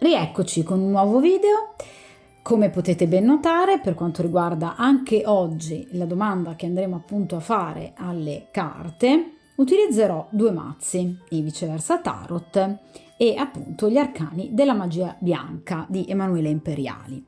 Rieccoci con un nuovo video. Come potete ben notare, per quanto riguarda anche oggi la domanda che andremo appunto a fare alle carte, utilizzerò due mazzi, i Viceversa Tarot e appunto gli arcani della magia bianca di Emanuele Imperiali.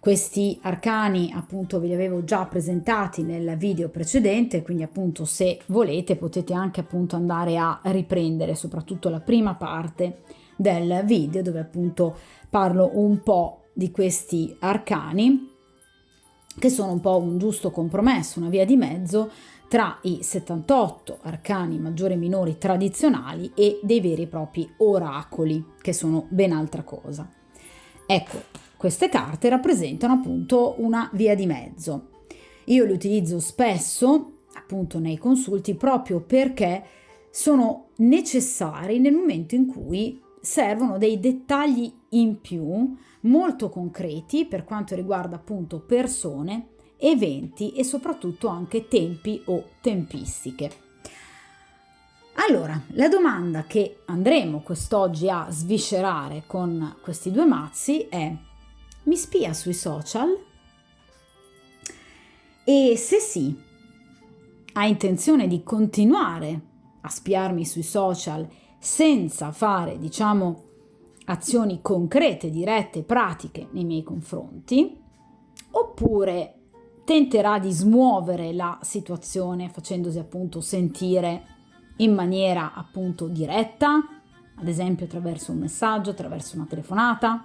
Questi arcani appunto ve li avevo già presentati nel video precedente, quindi appunto se volete potete anche appunto andare a riprendere soprattutto la prima parte del video dove appunto parlo un po' di questi arcani che sono un po' un giusto compromesso, una via di mezzo tra i 78 arcani maggiori e minori tradizionali e dei veri e propri oracoli, che sono ben altra cosa. Ecco, queste carte rappresentano appunto una via di mezzo. Io le utilizzo spesso appunto nei consulti proprio perché sono necessari nel momento in cui servono dei dettagli in più molto concreti per quanto riguarda appunto persone, eventi e soprattutto anche tempi o tempistiche. Allora, la domanda che andremo quest'oggi a sviscerare con questi due mazzi è: mi spia sui social? E se sì, ha intenzione di continuare a spiarmi sui social senza fare, diciamo, azioni concrete, dirette, pratiche nei miei confronti, oppure tenterà di smuovere la situazione facendosi appunto sentire in maniera appunto diretta, ad esempio attraverso un messaggio, attraverso una telefonata.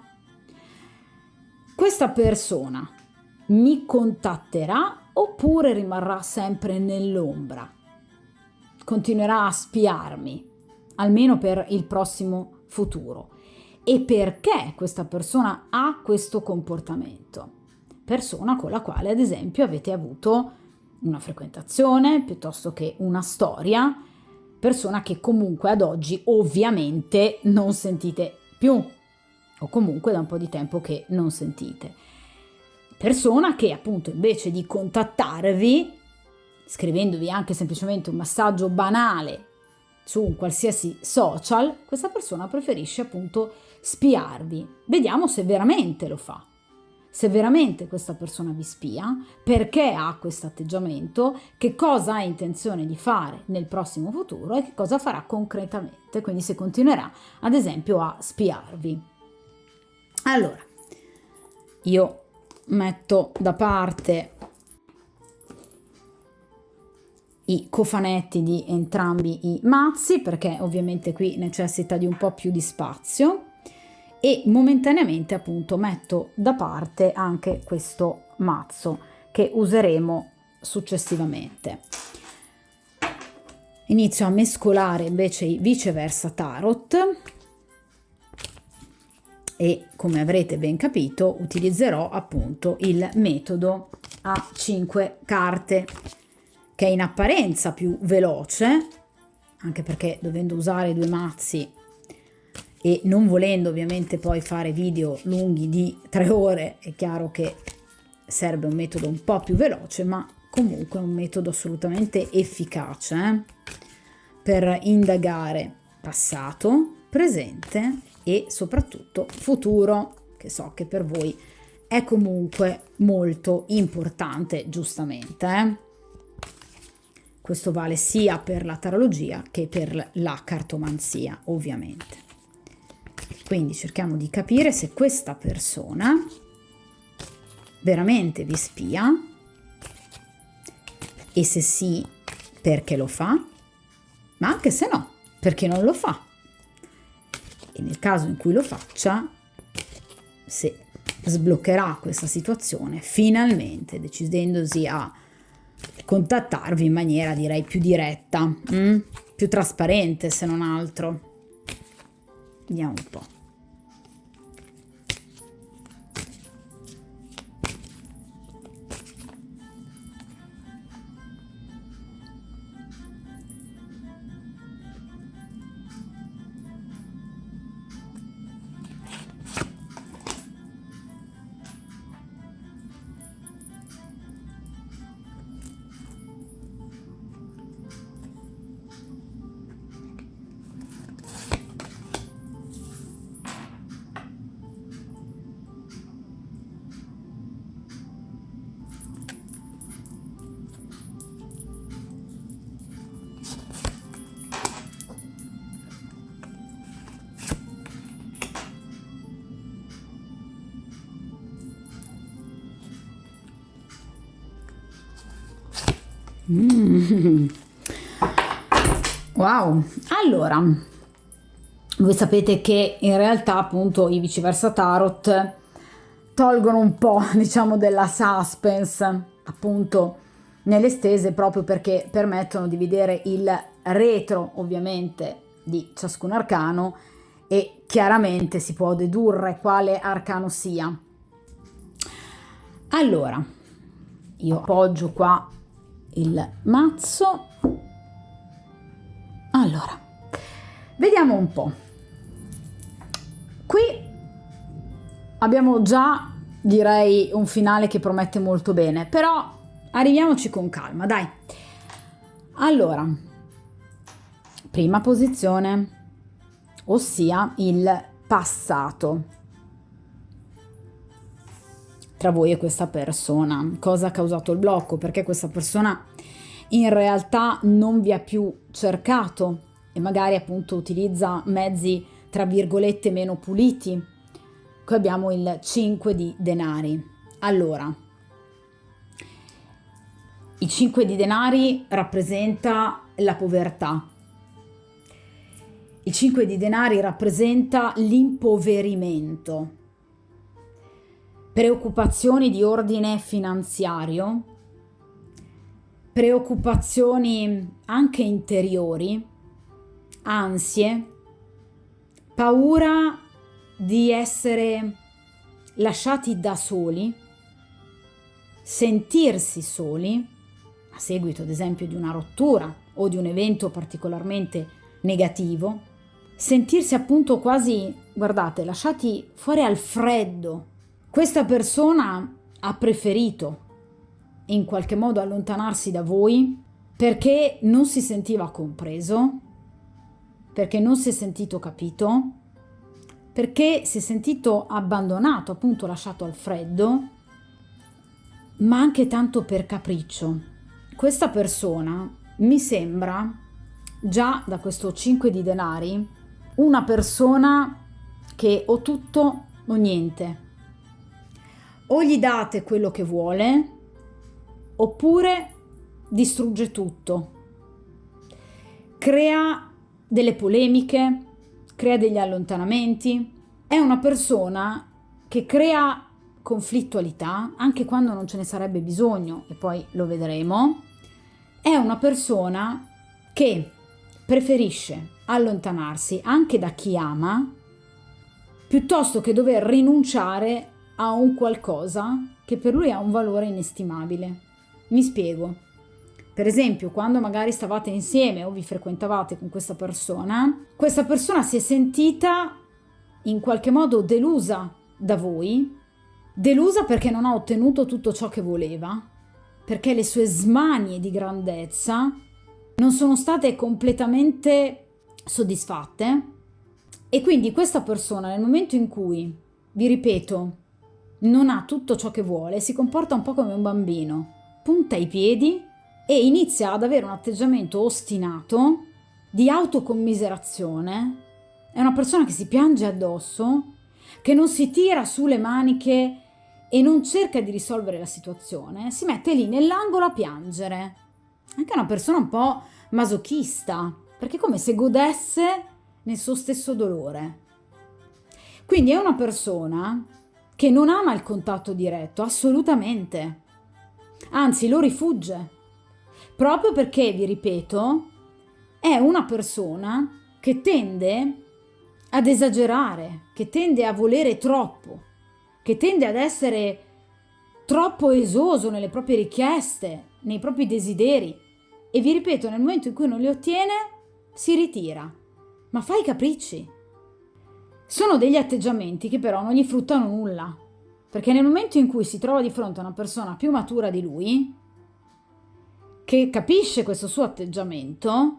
Questa persona mi contatterà oppure rimarrà sempre nell'ombra? Continuerà a spiarmi, almeno per il prossimo futuro. E perché questa persona ha questo comportamento? Persona con la quale, ad esempio, avete avuto una frequentazione piuttosto che una storia, persona che comunque ad oggi ovviamente non sentite più, o comunque da un po' di tempo che non sentite. Persona che appunto invece di contattarvi, scrivendovi anche semplicemente un messaggio banale su un qualsiasi social, questa persona preferisce appunto spiarvi. Vediamo se veramente lo fa. Se veramente questa persona vi spia, perché ha questo atteggiamento, che cosa ha intenzione di fare nel prossimo futuro e che cosa farà concretamente, quindi se continuerà ad esempio a spiarvi. Allora, io metto da parte i cofanetti di entrambi i mazzi perché ovviamente qui necessita di un po' più di spazio e momentaneamente appunto metto da parte anche questo mazzo che useremo successivamente. Inizio a mescolare invece i Viceversa Tarot e, come avrete ben capito, utilizzerò appunto il metodo a 5 carte, che è in apparenza più veloce, anche perché dovendo usare due mazzi e non volendo ovviamente poi fare video lunghi di 3 ore, è chiaro che serve un metodo un po' più veloce, ma comunque un metodo assolutamente efficace per indagare passato, presente e soprattutto futuro, che so che per voi è comunque molto importante, giustamente. Questo vale sia per la tarologia che per la cartomanzia, ovviamente. Quindi cerchiamo di capire se questa persona veramente vi spia e se sì, perché lo fa, ma anche se no, perché non lo fa. E nel caso in cui lo faccia, se sbloccherà questa situazione finalmente decidendosi a contattarvi in maniera direi più diretta, più trasparente se non altro. Vediamo un po'. Mm. Wow, allora, voi sapete che in realtà appunto i viceversa tarot tolgono un po', diciamo, della suspense appunto nelle stese, proprio perché permettono di vedere il retro ovviamente di ciascun arcano e chiaramente si può dedurre quale arcano sia. Allora, io appoggio qua il mazzo. Allora, vediamo un po'. Qui abbiamo già, direi, un finale che promette molto bene, però arriviamoci con calma, dai. Allora, prima posizione, ossia il passato tra voi e questa persona. Cosa ha causato il blocco? Perché questa persona in realtà non vi ha più cercato e magari appunto utilizza mezzi tra virgolette meno puliti. Qui abbiamo il 5 di denari. Allora, il 5 di denari rappresenta la povertà. Il 5 di denari rappresenta l'impoverimento, preoccupazioni di ordine finanziario, preoccupazioni anche interiori, ansie, paura di essere lasciati da soli, sentirsi soli, a seguito ad esempio di una rottura o di un evento particolarmente negativo, sentirsi appunto quasi, guardate, lasciati fuori al freddo. Questa persona ha preferito in qualche modo allontanarsi da voi perché non si sentiva compreso, perché non si è sentito capito, perché si è sentito abbandonato, appunto lasciato al freddo, ma anche tanto per capriccio. Questa persona mi sembra, già da questo 5 di denari, una persona che o tutto o niente. O gli date quello che vuole, oppure distrugge tutto. Crea delle polemiche, crea degli allontanamenti. È una persona che crea conflittualità anche quando non ce ne sarebbe bisogno, e poi lo vedremo. È una persona che preferisce allontanarsi anche da chi ama piuttosto che dover rinunciare a un qualcosa che per lui ha un valore inestimabile. Mi spiego. Per esempio, quando magari stavate insieme o vi frequentavate con questa persona si è sentita in qualche modo delusa da voi, delusa perché non ha ottenuto tutto ciò che voleva, perché le sue smanie di grandezza non sono state completamente soddisfatte, e quindi questa persona nel momento in cui, vi ripeto, non ha tutto ciò che vuole, si comporta un po' come un bambino, punta i piedi e inizia ad avere un atteggiamento ostinato di autocommiserazione. È una persona che si piange addosso, che non si tira su le maniche e non cerca di risolvere la situazione, si mette lì nell'angolo a piangere. Anche una persona un po' masochista, perché è come se godesse nel suo stesso dolore. Quindi è una persona che non ama il contatto diretto, assolutamente. Anzi, lo rifugge. Proprio perché, vi ripeto, è una persona che tende ad esagerare, che tende a volere troppo, che tende ad essere troppo esoso nelle proprie richieste, nei propri desideri. E vi ripeto, nel momento in cui non li ottiene, si ritira. Ma fa i capricci. Sono degli atteggiamenti che però non gli fruttano nulla, perché nel momento in cui si trova di fronte a una persona più matura di lui, che capisce questo suo atteggiamento,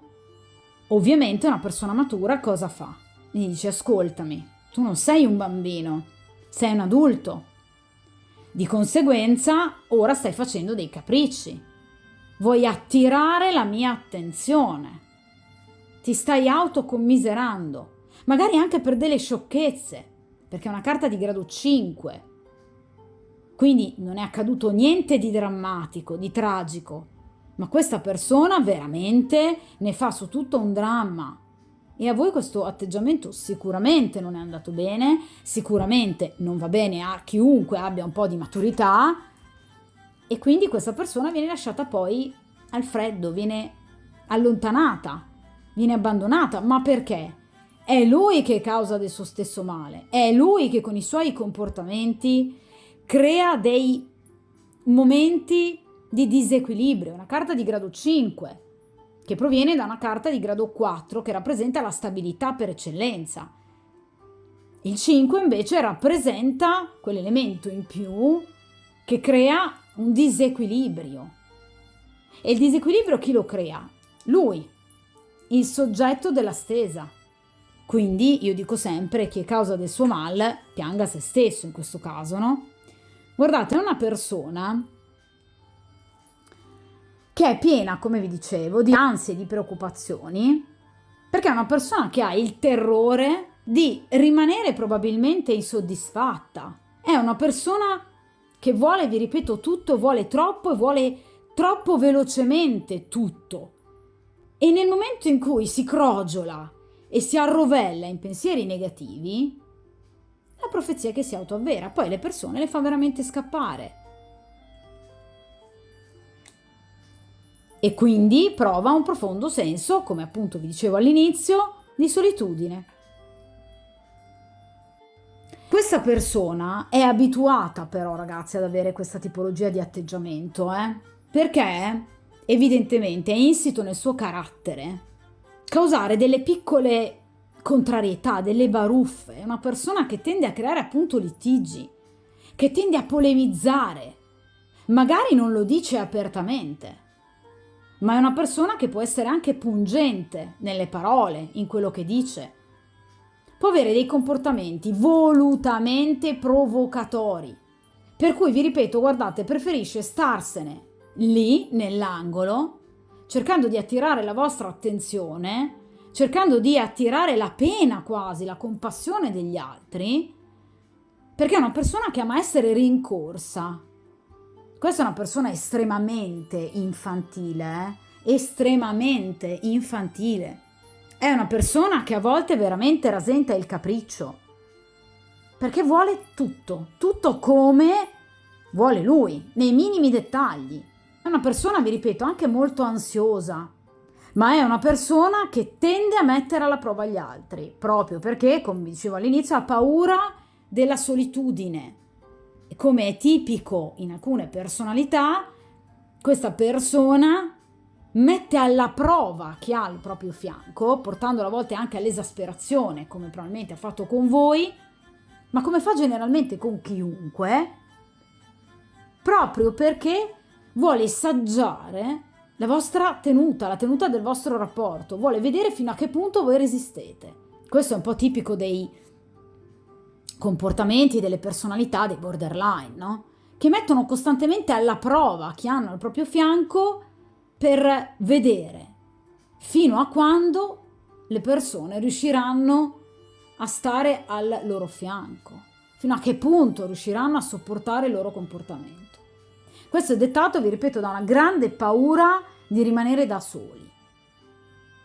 ovviamente una persona matura cosa fa? Gli dice: ascoltami, tu non sei un bambino, sei un adulto. Di conseguenza, ora stai facendo dei capricci. Vuoi attirare la mia attenzione. Ti stai autocommiserando, magari anche per delle sciocchezze, perché è una carta di grado 5. Quindi non è accaduto niente di drammatico, di tragico, ma questa persona veramente ne fa su tutto un dramma. E a voi questo atteggiamento sicuramente non è andato bene, sicuramente non va bene a chiunque abbia un po' di maturità, e quindi questa persona viene lasciata poi al freddo, viene allontanata, viene abbandonata. Ma perché? È lui che è causa del suo stesso male, è lui che con i suoi comportamenti crea dei momenti di disequilibrio. Una carta di grado 5 che proviene da una carta di grado 4 che rappresenta la stabilità per eccellenza. Il 5 invece rappresenta quell'elemento in più che crea un disequilibrio. E il disequilibrio chi lo crea? Lui, il soggetto della stesa. Quindi io dico sempre che causa del suo mal pianga se stesso in questo caso, no? Guardate, è una persona che è piena, come vi dicevo, di ansie e di preoccupazioni, perché è una persona che ha il terrore di rimanere probabilmente insoddisfatta. È una persona che vuole, vi ripeto, tutto, vuole troppo e vuole troppo velocemente tutto. E nel momento in cui si crogiola e si arrovella in pensieri negativi, la profezia che si autoavvera, poi le persone le fa veramente scappare. E quindi prova un profondo senso, come appunto vi dicevo all'inizio, di solitudine. Questa persona è abituata però, ragazzi, ad avere questa tipologia di atteggiamento, perché evidentemente è insito nel suo carattere causare delle piccole contrarietà, delle baruffe. È una persona che tende a creare appunto litigi, che tende a polemizzare. Magari non lo dice apertamente, ma è una persona che può essere anche pungente nelle parole, in quello che dice. Può avere dei comportamenti volutamente provocatori, per cui vi ripeto, guardate, preferisce starsene lì nell'angolo, cercando di attirare la vostra attenzione, cercando di attirare la pena quasi, la compassione degli altri, perché è una persona che ama essere rincorsa. Questa è una persona estremamente infantile, estremamente infantile. È una persona che a volte veramente rasenta il capriccio, perché vuole tutto, tutto come vuole lui, nei minimi dettagli. È una persona, vi ripeto, anche molto ansiosa, ma è una persona che tende a mettere alla prova gli altri, proprio perché, come vi dicevo all'inizio, ha paura della solitudine. E come è tipico in alcune personalità, questa persona mette alla prova chi ha al proprio fianco, portandola a volte anche all'esasperazione, come probabilmente ha fatto con voi, ma come fa generalmente con chiunque, proprio perché vuole saggiare la vostra tenuta, la tenuta del vostro rapporto, vuole vedere fino a che punto voi resistete. Questo è un po' tipico dei comportamenti, delle personalità dei borderline, no? Che mettono costantemente alla prova chi hanno al proprio fianco per vedere fino a quando le persone riusciranno a stare al loro fianco, fino a che punto riusciranno a sopportare il loro comportamento. Questo è dettato, vi ripeto, da una grande paura di rimanere da soli.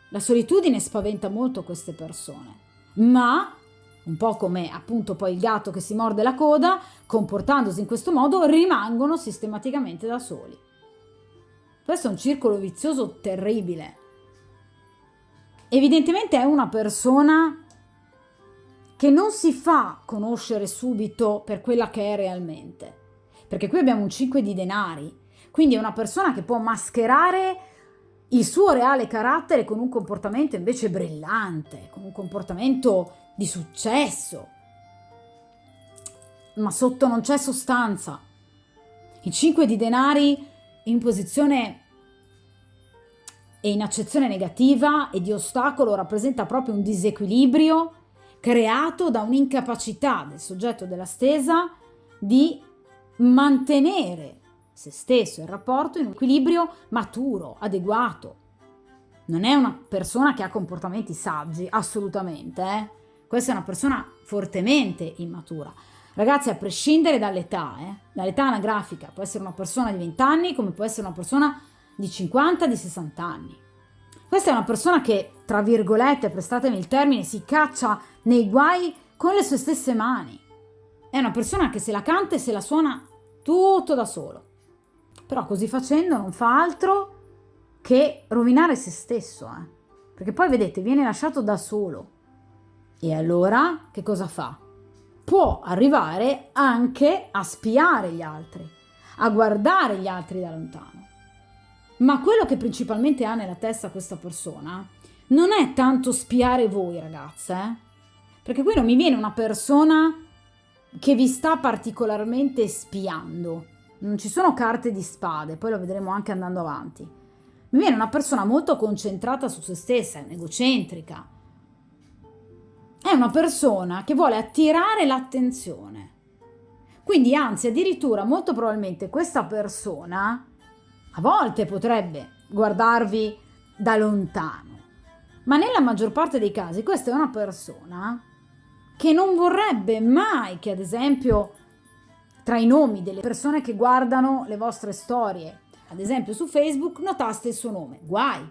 La solitudine spaventa molto queste persone, ma un po' come appunto poi il gatto che si morde la coda, comportandosi in questo modo rimangono sistematicamente da soli. Questo è un circolo vizioso terribile. Evidentemente è una persona che non si fa conoscere subito per quella che è realmente, perché qui abbiamo un 5 di denari, quindi è una persona che può mascherare il suo reale carattere con un comportamento invece brillante, con un comportamento di successo, ma sotto non c'è sostanza. Il 5 di denari in posizione e in accezione negativa e di ostacolo rappresenta proprio un disequilibrio creato da un'incapacità del soggetto della stesa di mantenere se stesso e il rapporto in un equilibrio maturo, adeguato. Non è una persona che ha comportamenti saggi, assolutamente, Questa è una persona fortemente immatura. Ragazzi, a prescindere dall'età anagrafica, può essere una persona di 20 anni come può essere una persona di 50, di 60 anni. Questa è una persona che, tra virgolette, prestatemi il termine, si caccia nei guai con le sue stesse mani. È una persona che se la canta e se la suona tutto da solo. Però così facendo non fa altro che rovinare se stesso, perché poi vedete, viene lasciato da solo. E allora che cosa fa? Può arrivare anche a spiare gli altri, a guardare gli altri da lontano. Ma quello che principalmente ha nella testa questa persona non è tanto spiare voi, ragazze, perché qui non mi viene una persona che vi sta particolarmente spiando. Non ci sono carte di spade, poi lo vedremo anche andando avanti. Mi viene una persona molto concentrata su se stessa, egocentrica. È una persona che vuole attirare l'attenzione. Quindi, anzi, addirittura molto probabilmente questa persona a volte potrebbe guardarvi da lontano, ma nella maggior parte dei casi questa è una persona che non vorrebbe mai che, ad esempio, tra i nomi delle persone che guardano le vostre storie, ad esempio su Facebook, notaste il suo nome. Guai,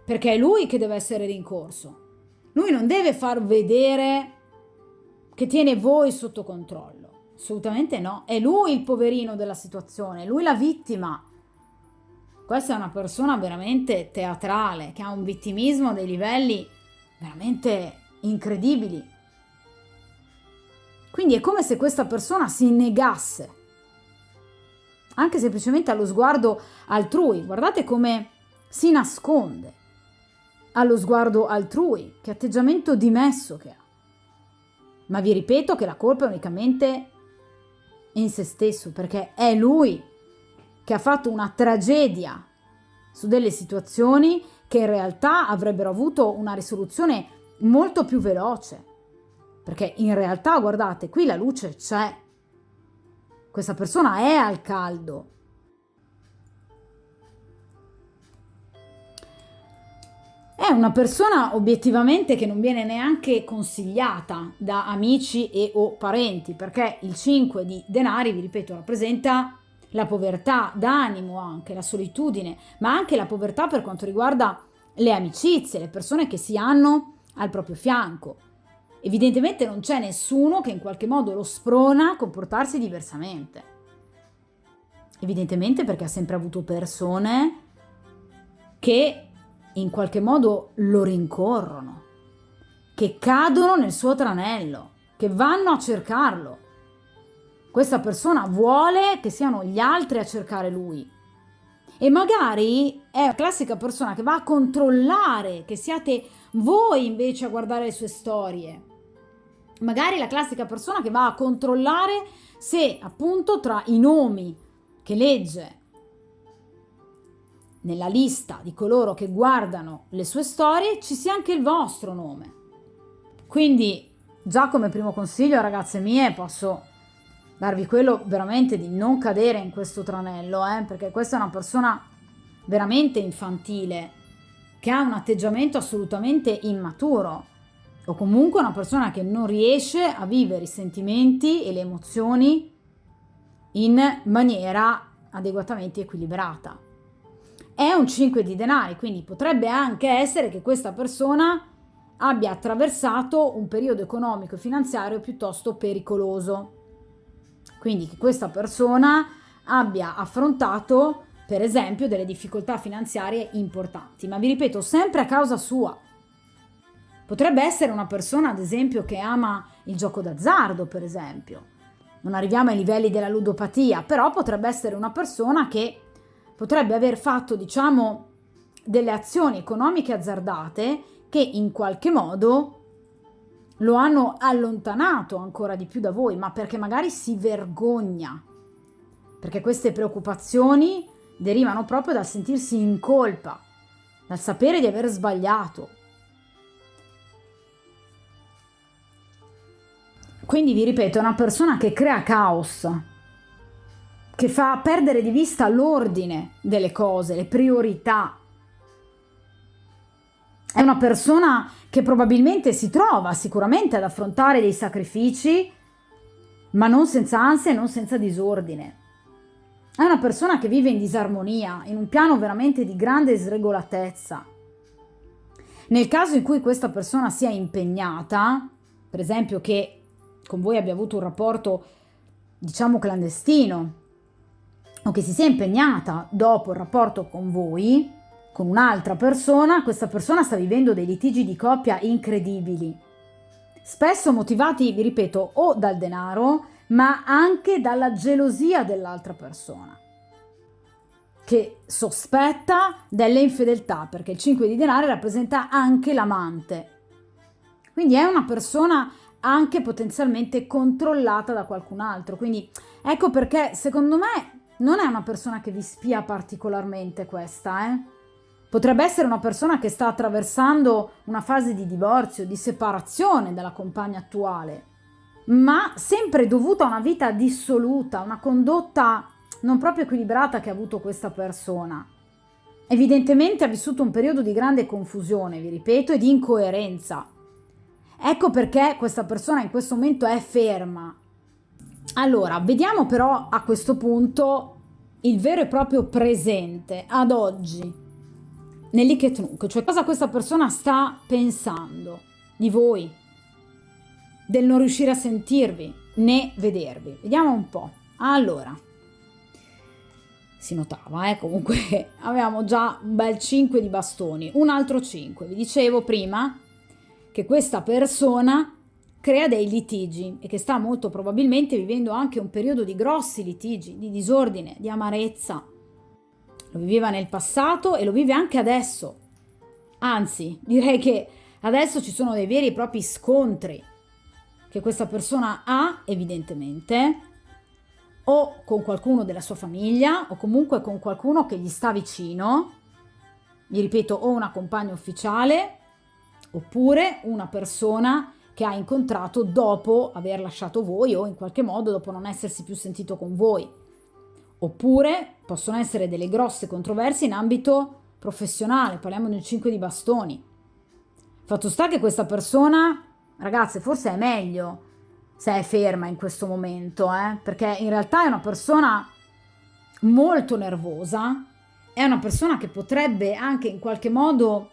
perché è lui che deve essere rincorso. Lui non deve far vedere che tiene voi sotto controllo. Assolutamente no. È lui il poverino della situazione, è lui la vittima. Questa è una persona veramente teatrale, che ha un vittimismo dei livelli veramente incredibili. Quindi è come se questa persona si negasse, anche semplicemente allo sguardo altrui. Guardate come si nasconde allo sguardo altrui, che atteggiamento dimesso che ha. Ma vi ripeto che la colpa è unicamente in se stesso, perché è lui che ha fatto una tragedia su delle situazioni che in realtà avrebbero avuto una risoluzione molto più veloce. Perché in realtà, guardate, qui la luce c'è. Questa persona è al caldo. È una persona obiettivamente che non viene neanche consigliata da amici e o parenti, perché il 5 di denari, vi ripeto, rappresenta la povertà d'animo, anche la solitudine, ma anche la povertà per quanto riguarda le amicizie, le persone che si hanno al proprio fianco. Evidentemente non c'è nessuno che in qualche modo lo sprona a comportarsi diversamente. Evidentemente perché ha sempre avuto persone che in qualche modo lo rincorrono, che cadono nel suo tranello, che vanno a cercarlo. Questa persona vuole che siano gli altri a cercare lui. E magari è la classica persona che va a controllare che siate voi invece a guardare le sue storie. Magari la classica persona che va a controllare se appunto tra i nomi che legge nella lista di coloro che guardano le sue storie ci sia anche il vostro nome. Quindi già come primo consiglio, ragazze mie, posso darvi quello veramente di non cadere in questo tranello, perché questa è una persona veramente infantile, che ha un atteggiamento assolutamente immaturo, o comunque una persona che non riesce a vivere i sentimenti e le emozioni in maniera adeguatamente equilibrata. È un 5 di denari, quindi potrebbe anche essere che questa persona abbia attraversato un periodo economico e finanziario piuttosto pericoloso. Quindi che questa persona abbia affrontato, per esempio, delle difficoltà finanziarie importanti, ma vi ripeto, sempre a causa sua. Potrebbe essere una persona, ad esempio, che ama il gioco d'azzardo, per esempio. Non arriviamo ai livelli della ludopatia, però potrebbe essere una persona che potrebbe aver fatto, diciamo, delle azioni economiche azzardate che in qualche modo lo hanno allontanato ancora di più da voi, ma perché magari si vergogna, perché queste preoccupazioni derivano proprio dal sentirsi in colpa, dal sapere di aver sbagliato. Quindi vi ripeto, è una persona che crea caos, che fa perdere di vista l'ordine delle cose, le priorità. È una persona che probabilmente si trova sicuramente ad affrontare dei sacrifici, ma non senza ansia e non senza disordine. È una persona che vive in disarmonia, in un piano veramente di grande sregolatezza. Nel caso in cui questa persona sia impegnata, per esempio che con voi abbia avuto un rapporto, diciamo, clandestino, o che si sia impegnata dopo il rapporto con voi, con un'altra persona, questa persona sta vivendo dei litigi di coppia incredibili, spesso motivati, vi ripeto, o dal denaro, ma anche dalla gelosia dell'altra persona, che sospetta delle infedeltà, perché il 5 di denari rappresenta anche l'amante. Quindi è una persona anche potenzialmente controllata da qualcun altro. Quindi ecco perché secondo me non è una persona che vi spia particolarmente questa, Potrebbe essere una persona che sta attraversando una fase di divorzio, di separazione dalla compagna attuale, ma sempre dovuta a una vita dissoluta, una condotta non proprio equilibrata che ha avuto questa persona. Evidentemente ha vissuto un periodo di grande confusione, vi ripeto, e di incoerenza. Ecco perché questa persona in questo momento è ferma. Allora, vediamo però a questo punto il vero e proprio presente, ad oggi, nell'Iket Nunc, cioè cosa questa persona sta pensando di voi, del non riuscire a sentirvi né vedervi. Vediamo un po'. Allora, si notava, comunque avevamo già un bel 5 di bastoni, un altro 5. Vi dicevo prima che questa persona crea dei litigi e che sta molto probabilmente vivendo anche un periodo di grossi litigi, di disordine, di amarezza. Lo viveva nel passato e lo vive anche adesso. Anzi, direi che adesso ci sono dei veri e propri scontri che questa persona ha, evidentemente, o con qualcuno della sua famiglia o comunque con qualcuno che gli sta vicino. Vi ripeto, o una compagna ufficiale oppure una persona che ha incontrato dopo aver lasciato voi o in qualche modo dopo non essersi più sentito con voi. Oppure possono essere delle grosse controversie in ambito professionale, parliamo del 5 di bastoni. Fatto sta che questa persona, ragazze, forse è meglio se è ferma in questo momento, perché in realtà è una persona molto nervosa, è una persona che potrebbe anche in qualche modo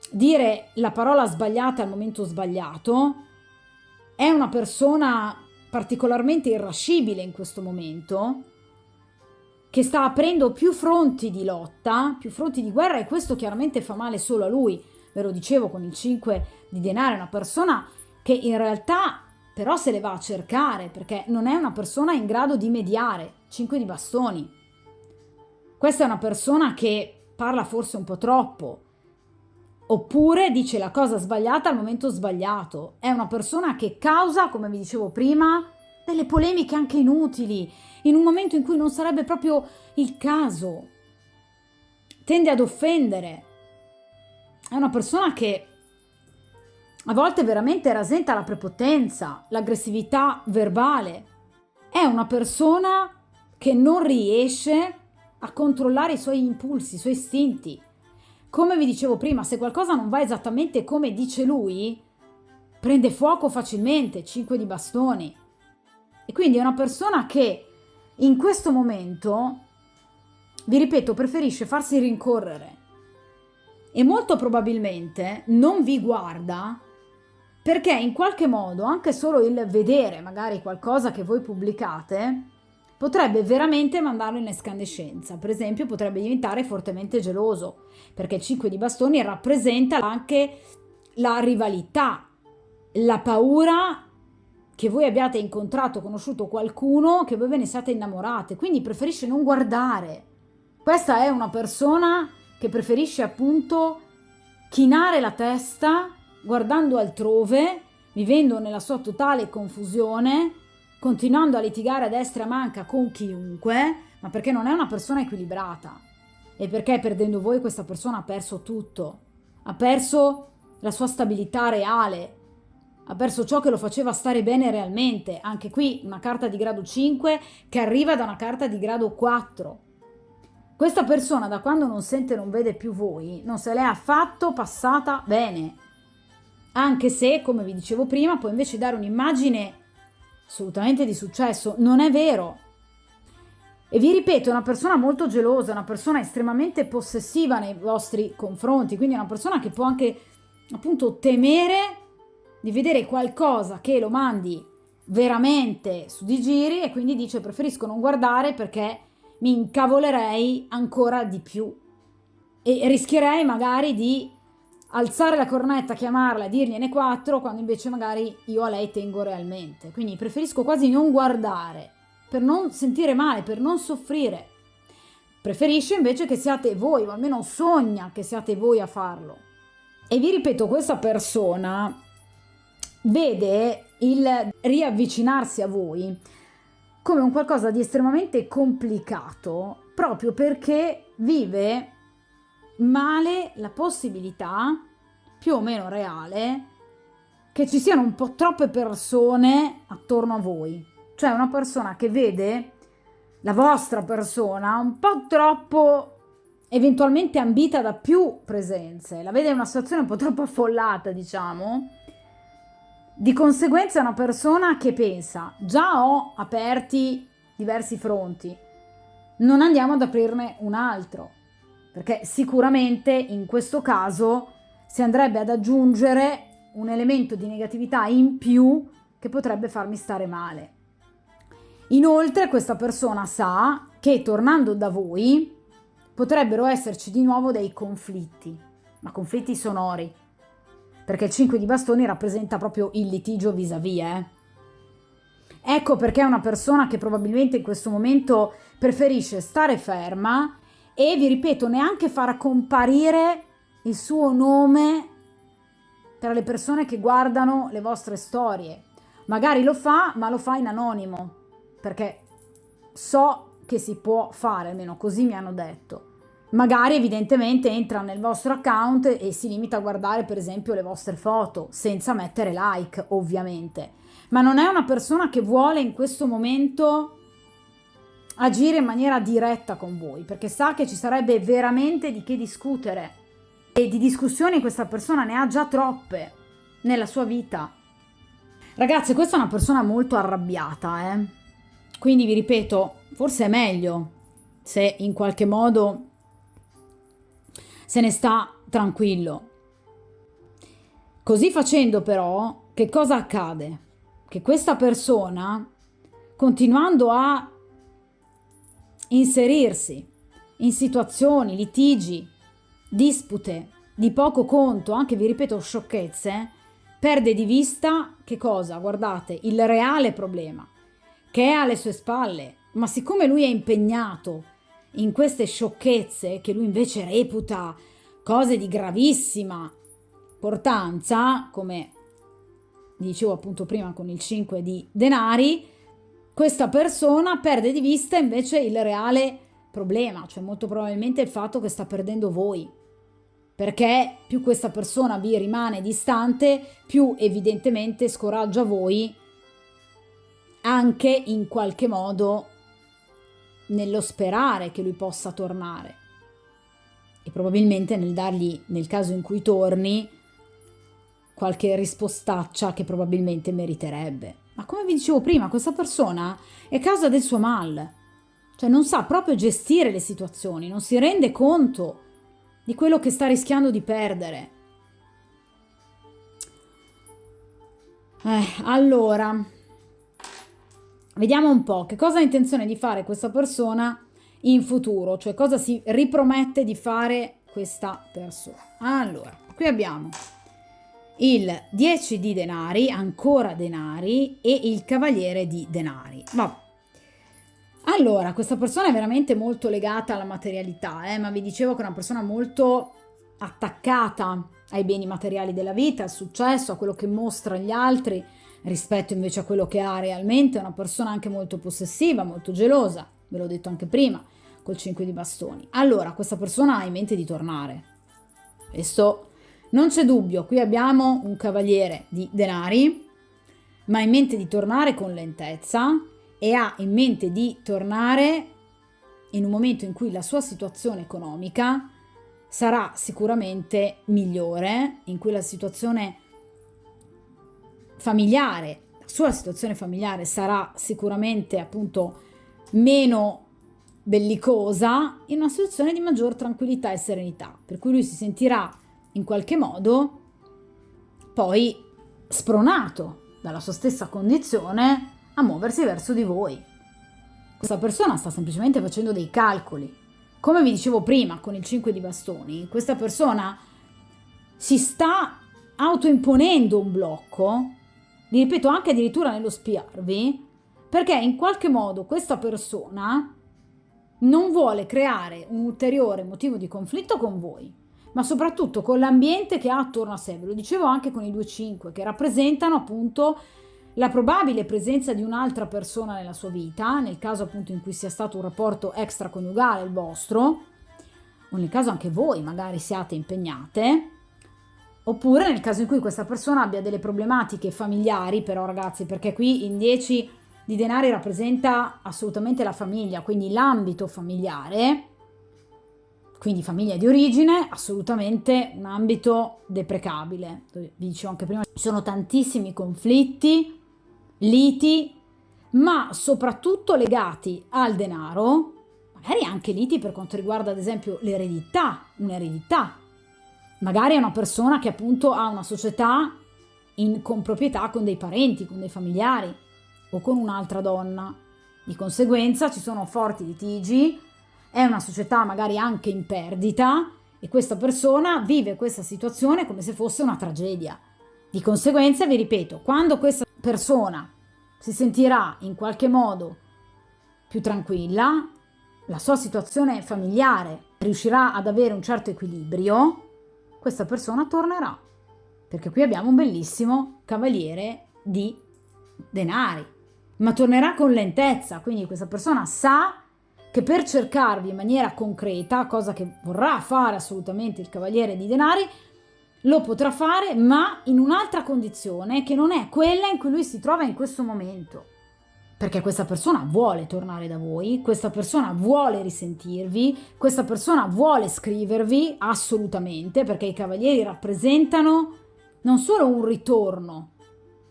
dire la parola sbagliata al momento sbagliato, è una persona particolarmente irascibile in questo momento, che sta aprendo più fronti di lotta, più fronti di guerra, e questo chiaramente fa male solo a lui. Ve lo dicevo con il 5 di denaro, è una persona che in realtà però se le va a cercare, perché non è una persona in grado di mediare. 5 di bastoni. Questa è una persona che parla forse un po' troppo, oppure dice la cosa sbagliata al momento sbagliato. È una persona che causa, come vi dicevo prima, delle polemiche anche inutili, in un momento in cui non sarebbe proprio il caso. Tende ad offendere. È una persona che a volte veramente rasenta la prepotenza, l'aggressività verbale. È una persona che non riesce a controllare i suoi impulsi, i suoi istinti. Come vi dicevo prima, se qualcosa non va esattamente come dice lui, prende fuoco facilmente, 5 di bastoni. E quindi è una persona che in questo momento, vi ripeto, preferisce farsi rincorrere e molto probabilmente non vi guarda, perché in qualche modo anche solo il vedere magari qualcosa che voi pubblicate potrebbe veramente mandarlo in escandescenza. Per esempio potrebbe diventare fortemente geloso, perché il 5 di bastoni rappresenta anche la rivalità, la paura che voi abbiate incontrato, conosciuto qualcuno, che voi ve ne siate innamorate, quindi preferisce non guardare. Questa è una persona che preferisce appunto chinare la testa, guardando altrove, vivendo nella sua totale confusione, continuando a litigare a destra e a manca con chiunque, ma perché non è una persona equilibrata. E perché perdendo voi questa persona ha perso tutto. Ha perso la sua stabilità reale, ha perso ciò che lo faceva stare bene realmente. Anche qui una carta di grado 5 che arriva da una carta di grado 4. Questa persona, da quando non sente e non vede più voi, non se l'è affatto passata bene. Anche se, come vi dicevo prima, può invece dare un'immagine assolutamente di successo. Non è vero. E vi ripeto, è una persona molto gelosa, una persona estremamente possessiva nei vostri confronti, quindi è una persona che può anche appunto temere di vedere qualcosa che lo mandi veramente su di giri e quindi dice preferisco non guardare perché mi incavolerei ancora di più e rischierei magari di alzare la cornetta, chiamarla e dirgliene 4 quando invece magari io a lei tengo realmente. Quindi preferisco quasi non guardare per non sentire male, per non soffrire. Preferisce invece che siate voi, o almeno sogna che siate voi a farlo. E vi ripeto, questa persona vede il riavvicinarsi a voi come un qualcosa di estremamente complicato, proprio perché vive male la possibilità, più o meno reale, che ci siano un po' troppe persone attorno a voi. Cioè una persona che vede la vostra persona un po' troppo eventualmente ambita da più presenze, la vede in una situazione un po' troppo affollata, diciamo. Di conseguenza è una persona che pensa, già ho aperti diversi fronti, non andiamo ad aprirne un altro, perché sicuramente in questo caso si andrebbe ad aggiungere un elemento di negatività in più che potrebbe farmi stare male. Inoltre questa persona sa che tornando da voi potrebbero esserci di nuovo dei conflitti, ma conflitti sonori, perché il 5 di bastoni rappresenta proprio il litigio vis-à-vis. Ecco perché è una persona che probabilmente in questo momento preferisce stare ferma e, vi ripeto, neanche far comparire il suo nome tra le persone che guardano le vostre storie. Magari lo fa, ma lo fa in anonimo, perché so che si può fare, almeno così mi hanno detto. Magari evidentemente entra nel vostro account e si limita a guardare per esempio le vostre foto, senza mettere like ovviamente. Ma non è una persona che vuole in questo momento agire in maniera diretta con voi, perché sa che ci sarebbe veramente di che discutere. E di discussioni questa persona ne ha già troppe nella sua vita. Ragazzi, questa è una persona molto arrabbiata, Quindi vi ripeto, forse è meglio se in qualche modo se ne sta tranquillo. Così facendo però, che cosa accade? Che questa persona, continuando a inserirsi in situazioni, litigi, dispute di poco conto, anche vi ripeto sciocchezze, perde di vista che cosa? Guardate, il reale problema che è alle sue spalle, ma siccome lui è impegnato in queste sciocchezze che lui invece reputa cose di gravissima importanza, come dicevo appunto prima con il 5 di denari, questa persona perde di vista invece il reale problema, cioè molto probabilmente il fatto che sta perdendo voi, perché più questa persona vi rimane distante, più evidentemente scoraggia voi anche in qualche modo nello sperare che lui possa tornare e probabilmente nel dargli, nel caso in cui torni, qualche rispostaccia che probabilmente meriterebbe. Ma come vi dicevo prima, questa persona è causa del suo mal, cioè non sa proprio gestire le situazioni, non si rende conto di quello che sta rischiando di perdere. Allora, vediamo un po' che cosa ha intenzione di fare questa persona in futuro, cioè cosa si ripromette di fare questa persona. Allora, qui abbiamo il 10 di denari, ancora denari, e il cavaliere di denari. Vabbè. Allora, questa persona è veramente molto legata alla materialità, ma vi dicevo che è una persona molto attaccata ai beni materiali della vita, al successo, a quello che mostra agli altri, rispetto invece a quello che ha realmente. È una persona anche molto possessiva, molto gelosa, ve l'ho detto anche prima, col 5 di bastoni. Allora, questa persona ha in mente di tornare. Questo non c'è dubbio, qui abbiamo un cavaliere di denari, ma ha in mente di tornare con lentezza e ha in mente di tornare in un momento in cui la sua situazione economica sarà sicuramente migliore, in cui la situazione familiare, la sua situazione familiare sarà sicuramente appunto meno bellicosa in una situazione di maggior tranquillità e serenità, per cui lui si sentirà in qualche modo poi spronato dalla sua stessa condizione a muoversi verso di voi. Questa persona sta semplicemente facendo dei calcoli. Come vi dicevo prima con il 5 di bastoni, questa persona si sta autoimponendo un blocco, vi ripeto anche addirittura nello spiarvi, perché in qualche modo questa persona non vuole creare un ulteriore motivo di conflitto con voi, ma soprattutto con l'ambiente che ha attorno a sé. Ve lo dicevo anche con i 2-5, che rappresentano appunto la probabile presenza di un'altra persona nella sua vita, nel caso appunto in cui sia stato un rapporto extraconiugale il vostro, o nel caso anche voi magari siate impegnate, oppure nel caso in cui questa persona abbia delle problematiche familiari, però ragazzi, perché qui in 10 di denari rappresenta assolutamente la famiglia, quindi l'ambito familiare, quindi famiglia di origine, assolutamente un ambito deprecabile. Vi dicevo anche prima, ci sono tantissimi conflitti, liti, ma soprattutto legati al denaro, magari anche liti per quanto riguarda ad esempio l'eredità, un'eredità. Magari è una persona che appunto ha una società in comproprietà con dei parenti, con dei familiari o con un'altra donna. Di conseguenza ci sono forti litigi, è una società magari anche in perdita e questa persona vive questa situazione come se fosse una tragedia. Di conseguenza, vi ripeto, quando questa persona si sentirà in qualche modo più tranquilla, la sua situazione familiare riuscirà ad avere un certo equilibrio, questa persona tornerà, perché qui abbiamo un bellissimo cavaliere di denari, ma tornerà con lentezza, quindi questa persona sa che per cercarvi in maniera concreta, cosa che vorrà fare assolutamente il cavaliere di denari, lo potrà fare, ma in un'altra condizione che non è quella in cui lui si trova in questo momento. Perché questa persona vuole tornare da voi, questa persona vuole risentirvi, questa persona vuole scrivervi assolutamente, perché i cavalieri rappresentano non solo un ritorno,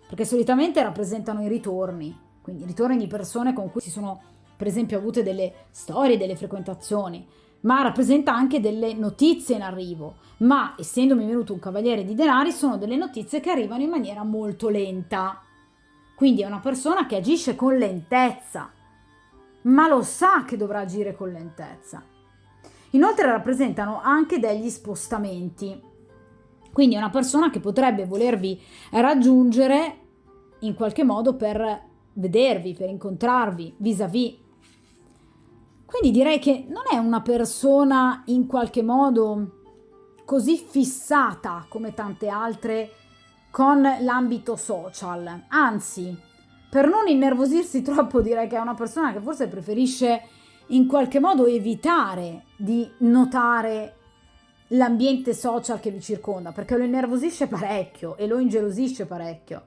perché solitamente rappresentano i ritorni, quindi i ritorni di persone con cui si sono per esempio avute delle storie, delle frequentazioni, ma rappresenta anche delle notizie in arrivo. Ma essendomi venuto un cavaliere di denari, sono delle notizie che arrivano in maniera molto lenta. Quindi è una persona che agisce con lentezza, ma lo sa che dovrà agire con lentezza. Inoltre rappresentano anche degli spostamenti. Quindi è una persona che potrebbe volervi raggiungere in qualche modo per vedervi, per incontrarvi vis-à-vis. Quindi direi che non è una persona in qualche modo così fissata come tante altre con l'ambito social, anzi, per non innervosirsi troppo direi che è una persona che forse preferisce in qualche modo evitare di notare l'ambiente social che vi circonda, perché lo innervosisce parecchio e lo ingelosisce parecchio.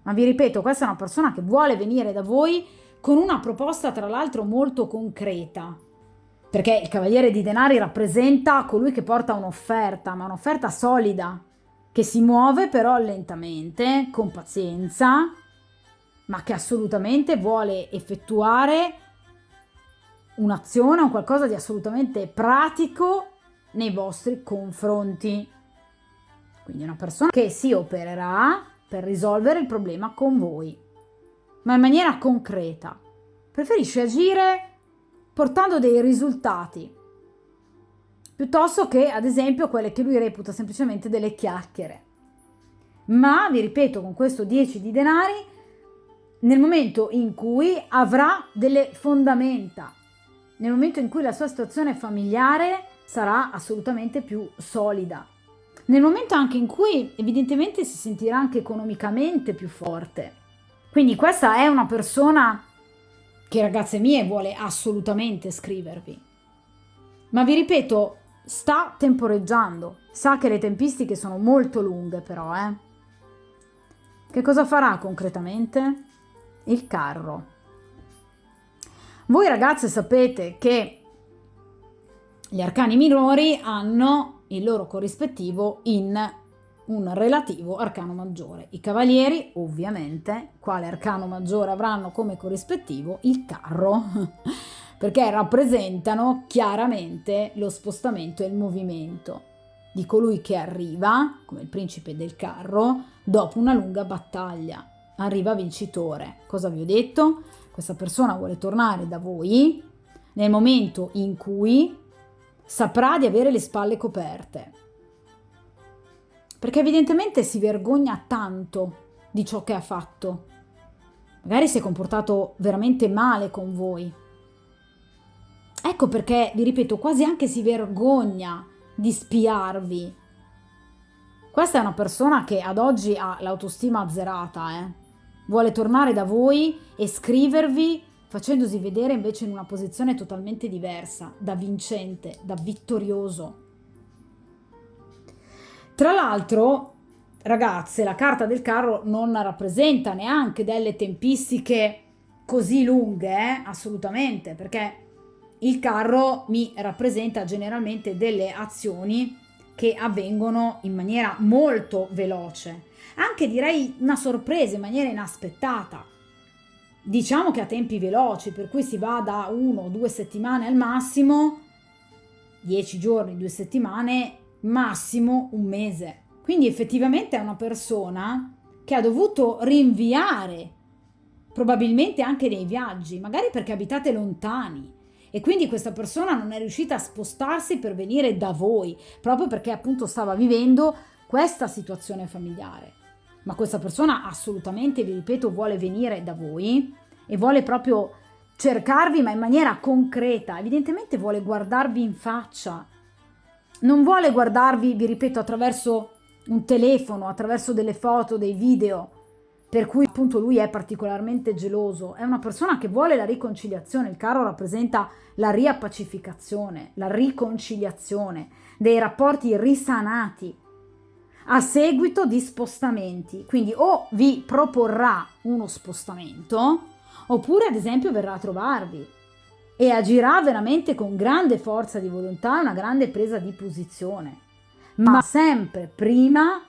Ma vi ripeto, questa è una persona che vuole venire da voi con una proposta tra l'altro molto concreta, perché il cavaliere di denari rappresenta colui che porta un'offerta, ma un'offerta solida, che si muove però lentamente, con pazienza, ma che assolutamente vuole effettuare un'azione, un qualcosa di assolutamente pratico nei vostri confronti. Quindi una persona che si opererà per risolvere il problema con voi, ma in maniera concreta. Preferisce agire portando dei risultati, piuttosto che, ad esempio, quelle che lui reputa semplicemente delle chiacchiere. Ma, vi ripeto, con questo 10 di denari, nel momento in cui avrà delle fondamenta, nel momento in cui la sua situazione familiare sarà assolutamente più solida, nel momento anche in cui evidentemente si sentirà anche economicamente più forte. Quindi questa è una persona che, ragazze mie, vuole assolutamente scrivervi. Ma vi ripeto, sta temporeggiando, sa che le tempistiche sono molto lunghe però, Che cosa farà concretamente? Il carro. Voi ragazze sapete che gli arcani minori hanno il loro corrispettivo in un relativo arcano maggiore. I cavalieri, ovviamente, quale arcano maggiore avranno come corrispettivo? Il carro. perché rappresentano chiaramente lo spostamento e il movimento di colui che arriva, come il principe del carro, dopo una lunga battaglia. Arriva vincitore. Cosa vi ho detto? Questa persona vuole tornare da voi nel momento in cui saprà di avere le spalle coperte, perché evidentemente si vergogna tanto di ciò che ha fatto. Magari si è comportato veramente male con voi. Ecco perché, vi ripeto, quasi anche si vergogna di spiarvi. Questa è una persona che ad oggi ha l'autostima azzerata, Vuole tornare da voi e scrivervi facendosi vedere invece in una posizione totalmente diversa, da vincente, da vittorioso. Tra l'altro, ragazze, la carta del carro non rappresenta neanche delle tempistiche così lunghe, assolutamente, perché il carro mi rappresenta generalmente delle azioni che avvengono in maniera molto veloce, anche direi una sorpresa in maniera inaspettata. Diciamo che a tempi veloci, per cui si va da 1 o 2 settimane al massimo, 10 giorni, 2 settimane, massimo un mese. Quindi effettivamente è una persona che ha dovuto rinviare probabilmente anche dei viaggi, magari perché abitate lontani, e quindi questa persona non è riuscita a spostarsi per venire da voi, proprio perché appunto stava vivendo questa situazione familiare. Ma questa persona assolutamente, vi ripeto, vuole venire da voi e vuole proprio cercarvi, ma in maniera concreta. Evidentemente vuole guardarvi in faccia. Non vuole guardarvi, vi ripeto, attraverso un telefono, attraverso delle foto, dei video, per cui appunto lui è particolarmente geloso. È una persona che vuole la riconciliazione. Il carro rappresenta la riappacificazione, la riconciliazione dei rapporti risanati a seguito di spostamenti. Quindi o vi proporrà uno spostamento, oppure ad esempio verrà a trovarvi e agirà veramente con grande forza di volontà e una grande presa di posizione, ma sempre prima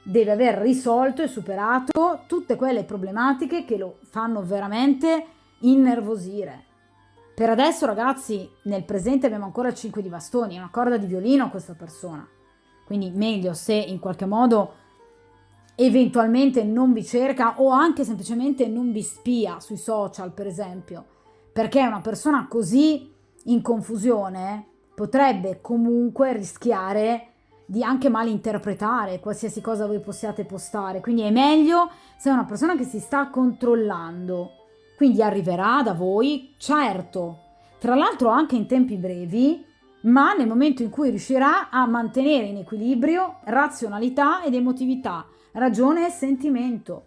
deve aver risolto e superato tutte quelle problematiche che lo fanno veramente innervosire. Per adesso, ragazzi, nel presente abbiamo ancora il 5 di bastoni, è una corda di violino questa persona, quindi meglio se in qualche modo eventualmente non vi cerca o anche semplicemente non vi spia sui social, per esempio, perché una persona così in confusione potrebbe comunque rischiare di anche malinterpretare qualsiasi cosa voi possiate postare. Quindi è meglio se è una persona che si sta controllando, quindi arriverà da voi, certo, tra l'altro anche in tempi brevi, ma nel momento in cui riuscirà a mantenere in equilibrio razionalità ed emotività, ragione e sentimento.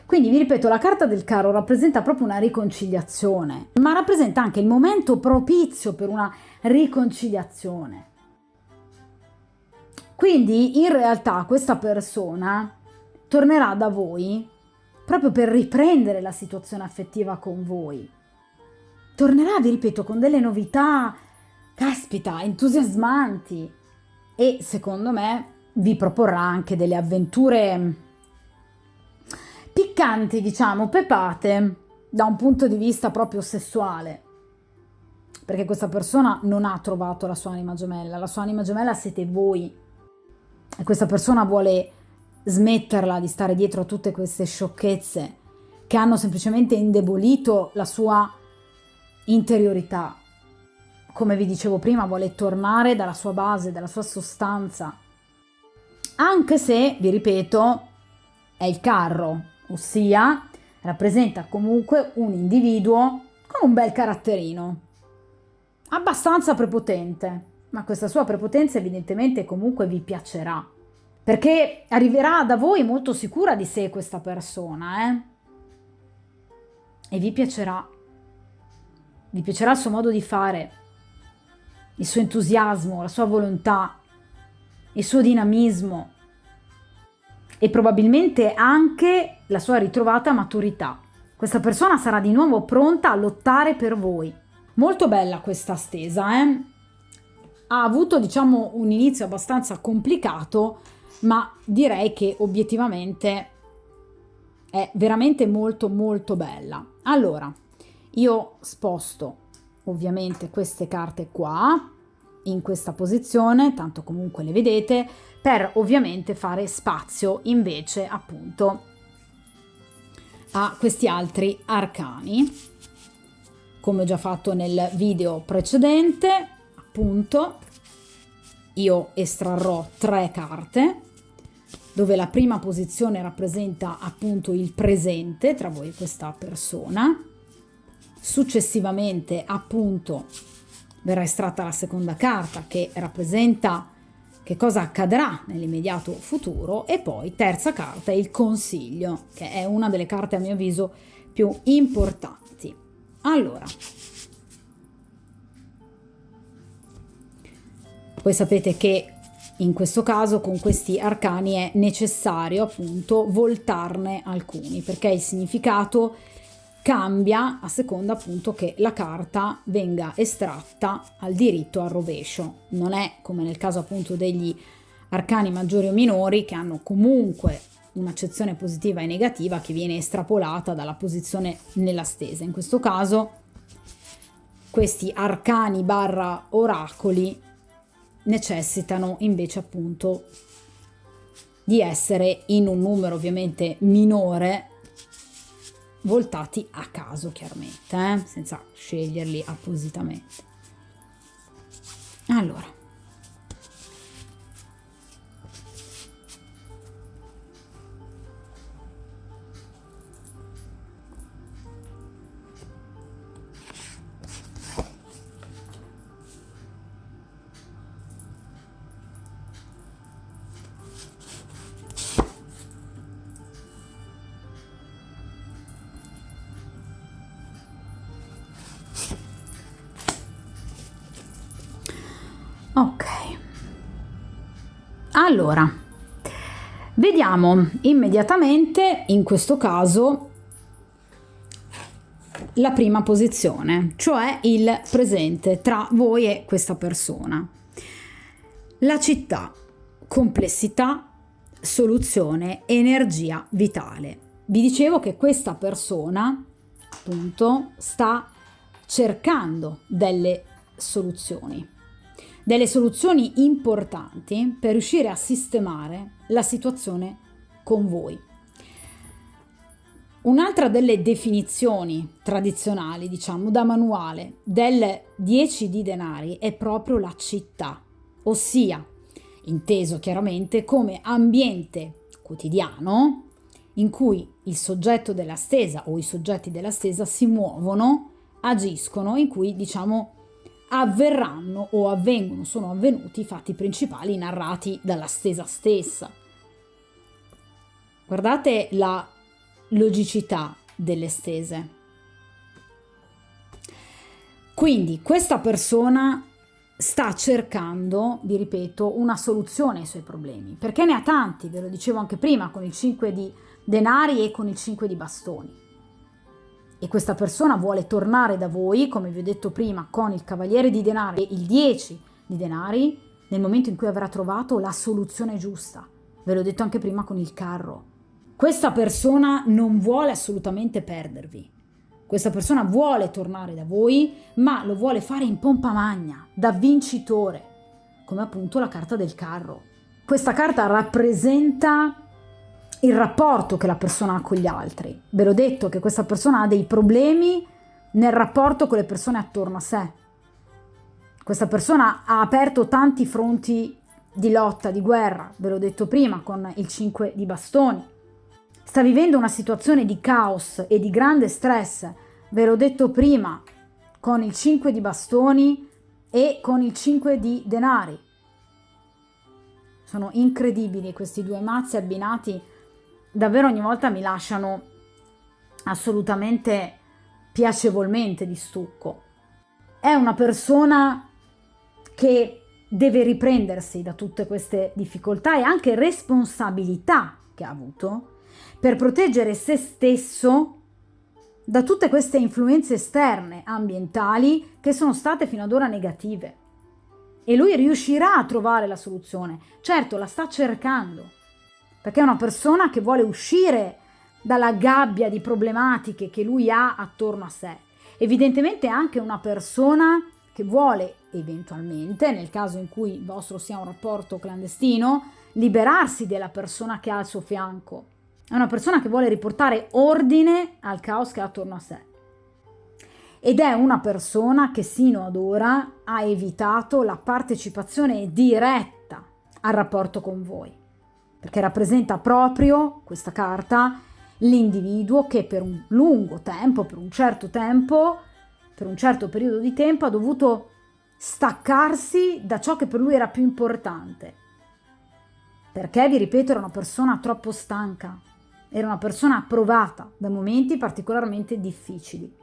Quindi vi ripeto, la carta del carro rappresenta proprio una riconciliazione, ma rappresenta anche il momento propizio per una riconciliazione. Quindi in realtà questa persona tornerà da voi proprio per riprendere la situazione affettiva con voi. Tornerà, vi ripeto, con delle novità, caspita, entusiasmanti, e secondo me vi proporrà anche delle avventure piccanti, diciamo, pepate da un punto di vista proprio sessuale, perché questa persona non ha trovato la sua anima gemella siete voi, e questa persona vuole smetterla di stare dietro a tutte queste sciocchezze che hanno semplicemente indebolito la sua interiorità. Come vi dicevo prima, vuole tornare dalla sua base, dalla sua sostanza, anche se, vi ripeto, è il carro, ossia rappresenta comunque un individuo con un bel caratterino, abbastanza prepotente, ma questa sua prepotenza evidentemente comunque vi piacerà, perché arriverà da voi molto sicura di sé questa persona, e vi piacerà il suo modo di fare, il suo entusiasmo, la sua volontà, il suo dinamismo e probabilmente anche la sua ritrovata maturità. Questa persona sarà di nuovo pronta a lottare per voi. Molto bella questa stesa, Ha avuto, diciamo, un inizio abbastanza complicato, ma direi che obiettivamente è veramente molto molto bella. Allora, io sposto ovviamente queste carte qua in questa posizione, tanto comunque le vedete, per ovviamente fare spazio invece appunto a questi altri arcani, come ho già fatto nel video precedente. Appunto io estrarrò 3 carte, dove la prima posizione rappresenta appunto il presente tra voi e questa persona. Successivamente appunto verrà estratta la seconda carta, che rappresenta che cosa accadrà nell'immediato futuro, e poi terza carta è il consiglio, che è una delle carte a mio avviso più importanti. Allora, voi sapete che in questo caso con questi arcani è necessario appunto voltarne alcuni, perché il significato cambia a seconda appunto che la carta venga estratta al diritto o al rovescio. Non è come nel caso appunto degli arcani maggiori o minori, che hanno comunque un'accezione positiva e negativa che viene estrapolata dalla posizione nella stesa. In questo caso questi arcani barra oracoli necessitano invece appunto di essere in un numero ovviamente minore, voltati a caso chiaramente, senza sceglierli appositamente. Allora, ok, allora vediamo immediatamente in questo caso la prima posizione, cioè il presente tra voi e questa persona. La città, complessità, soluzione, energia vitale. Vi dicevo che questa persona appunto sta cercando delle soluzioni importanti per riuscire a sistemare la situazione con voi. Un'altra delle definizioni tradizionali, diciamo da manuale, del 10 di denari è proprio la città, ossia inteso chiaramente come ambiente quotidiano in cui il soggetto della stesa o i soggetti della stesa si muovono, agiscono, in cui diciamo avverranno o avvengono, sono avvenuti i fatti principali narrati dalla stesa stessa. Guardate la logicità delle stese. Quindi questa persona sta cercando, vi ripeto, una soluzione ai suoi problemi, perché ne ha tanti, ve lo dicevo anche prima, con il 5 di denari e con il 5 di bastoni. E questa persona vuole tornare da voi, come vi ho detto prima, con il cavaliere di denari e il 10 di denari, nel momento in cui avrà trovato la soluzione giusta. Ve l'ho detto anche prima con il carro. Questa persona non vuole assolutamente perdervi. Questa persona vuole tornare da voi, ma lo vuole fare in pompa magna, da vincitore, come appunto la carta del carro. Questa carta rappresenta il rapporto che la persona ha con gli altri. Ve l'ho detto che questa persona ha dei problemi nel rapporto con le persone attorno a sé. Questa persona ha aperto tanti fronti di lotta, di guerra, ve l'ho detto prima con il 5 di bastoni. Sta vivendo una situazione di caos e di grande stress, ve l'ho detto prima, con il 5 di bastoni e con il 5 di denari. Sono incredibili questi due mazzi abbinati, davvero ogni volta mi lasciano assolutamente piacevolmente di stucco. È una persona che deve riprendersi da tutte queste difficoltà e anche responsabilità che ha avuto per proteggere se stesso da tutte queste influenze esterne ambientali che sono state fino ad ora negative. E lui riuscirà a trovare la soluzione. Certo, la sta cercando, perché è una persona che vuole uscire dalla gabbia di problematiche che lui ha attorno a sé evidentemente anche una persona che vuole eventualmente, nel caso in cui il vostro sia un rapporto clandestino, liberarsi della persona che ha al suo fianco. È una persona che vuole riportare ordine al caos che ha attorno a sé. Ed è una persona che sino ad ora ha evitato la partecipazione diretta al rapporto con voi, perché rappresenta proprio questa carta l'individuo che per un lungo tempo, per un certo periodo di tempo ha dovuto staccarsi da ciò che per lui era più importante, perché, vi ripeto, era una persona troppo stanca, era una persona provata da momenti particolarmente difficili.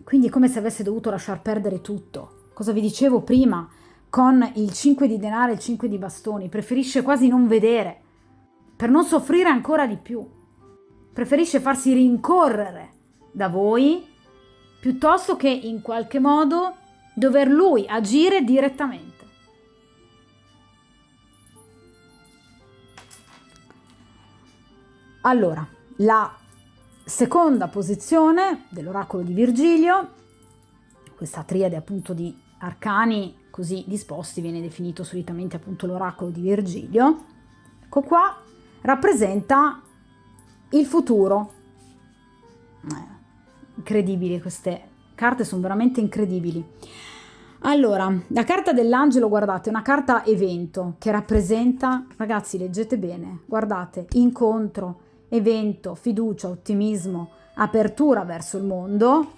Quindi è come se avesse dovuto lasciar perdere tutto. Cosa vi dicevo prima? Con il 5 di denaro e il 5 di bastoni, preferisce quasi non vedere, per non soffrire ancora di più. Preferisce farsi rincorrere da voi, piuttosto che in qualche modo dover lui agire direttamente. Allora, la seconda posizione dell'oracolo di Virgilio, questa triade appunto di arcani così disposti, viene definito solitamente appunto l'oracolo di Virgilio, ecco qua, rappresenta il futuro. Incredibili, queste carte sono veramente incredibili. Allora, la carta dell'angelo, guardate, è una carta evento che rappresenta, ragazzi, leggete bene, guardate, incontro, evento, fiducia, ottimismo, apertura verso il mondo.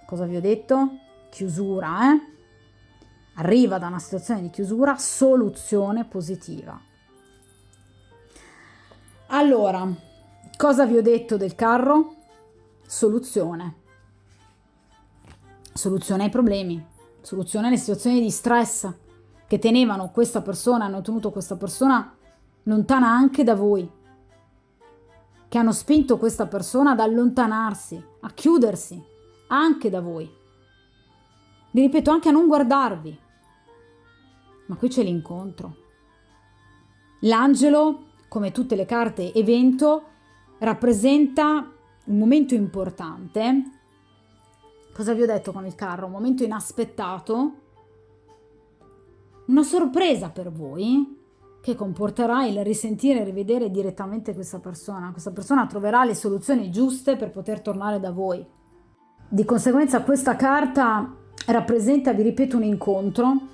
Cosa vi ho detto? Chiusura, Arriva da una situazione di chiusura, soluzione positiva. Allora, cosa vi ho detto del carro? Soluzione. Soluzione ai problemi, soluzione alle situazioni di stress che tenevano questa persona, hanno tenuto questa persona lontana anche da voi, che hanno spinto questa persona ad allontanarsi, a chiudersi anche da voi. Vi ripeto, anche a non guardarvi. Ma qui c'è l'incontro. L'angelo, come tutte le carte evento, rappresenta un momento importante. Cosa vi ho detto con il carro? Un momento inaspettato, una sorpresa per voi che comporterà il risentire e rivedere direttamente questa persona. Questa persona troverà le soluzioni giuste per poter tornare da voi. Di conseguenza questa carta rappresenta, vi ripeto, un incontro,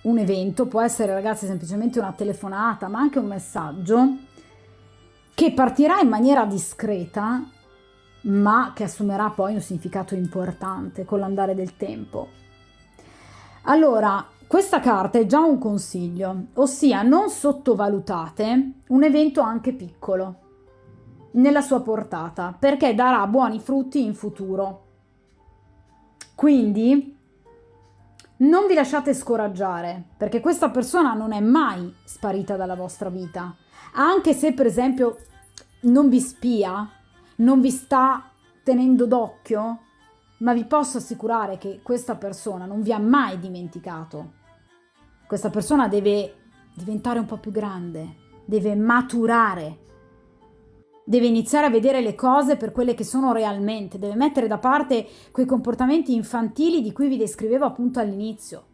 un evento, può essere, ragazzi, semplicemente una telefonata, ma anche un messaggio che partirà in maniera discreta, ma che assumerà poi un significato importante con l'andare del tempo. Allora, questa carta è già un consiglio, ossia non sottovalutate un evento anche piccolo nella sua portata, perché darà buoni frutti in futuro. Quindi non vi lasciate scoraggiare, perché questa persona non è mai sparita dalla vostra vita, anche se per esempio non vi spia, non vi sta tenendo d'occhio, ma vi posso assicurare che questa persona non vi ha mai dimenticato. Questa persona deve diventare un po' più grande, deve maturare, deve iniziare a vedere le cose per quelle che sono realmente, deve mettere da parte quei comportamenti infantili di cui vi descrivevo appunto all'inizio.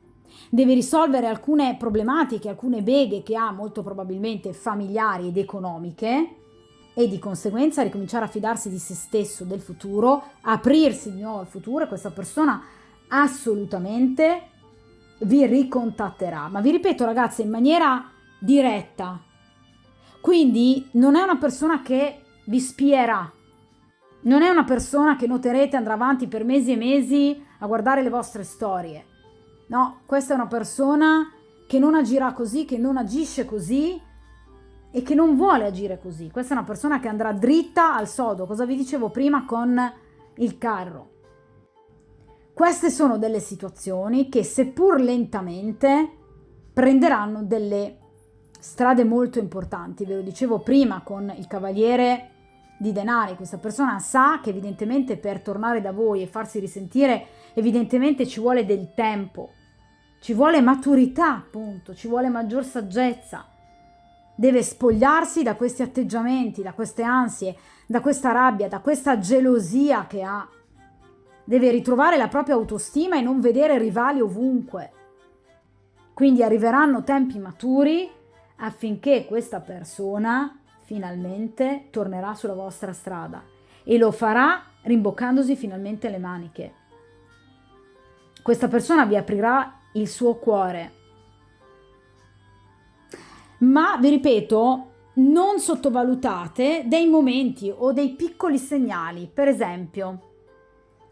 Deve risolvere alcune problematiche, alcune beghe che ha molto probabilmente familiari ed economiche, e di conseguenza ricominciare a fidarsi di se stesso, del futuro, aprirsi di nuovo al futuro, e questa persona assolutamente vi ricontatterà. Ma vi ripeto, ragazzi, in maniera diretta. Quindi non è una persona che vi spierà, non è una persona che noterete andrà avanti per mesi e mesi a guardare le vostre storie. No, questa è una persona che non agirà così, che non agisce così, e che non vuole agire così. Questa è una persona che andrà dritta al sodo. Cosa vi dicevo prima con il carro? Queste sono delle situazioni che, seppur lentamente, prenderanno delle strade molto importanti. Ve lo dicevo prima con il cavaliere di denari. Questa persona sa che evidentemente per tornare da voi e farsi risentire evidentemente ci vuole del tempo, ci vuole maturità, appunto, ci vuole maggior saggezza. Deve spogliarsi da questi atteggiamenti, da queste ansie, da questa rabbia, da questa gelosia che ha deve ritrovare la propria autostima e non vedere rivali ovunque. Quindi arriveranno tempi maturi affinché questa persona finalmente tornerà sulla vostra strada e lo farà rimboccandosi finalmente le maniche. Questa persona vi aprirà il suo cuore. Ma vi ripeto, non sottovalutate dei momenti o dei piccoli segnali, per esempio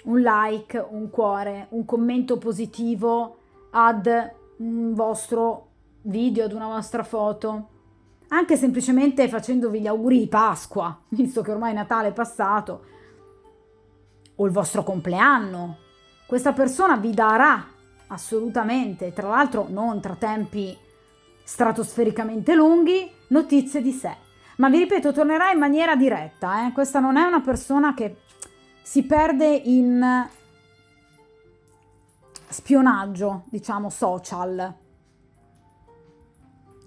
un like, un cuore, un commento positivo ad un vostro video, ad una vostra foto, anche semplicemente facendovi gli auguri di Pasqua, visto che ormai Natale è passato, o il vostro compleanno. Questa persona vi darà assolutamente, tra l'altro non tra tempi stratosfericamente lunghi, notizie di sé. Ma vi ripeto, tornerà in maniera diretta. Questa non è una persona che si perde in spionaggio, diciamo, social.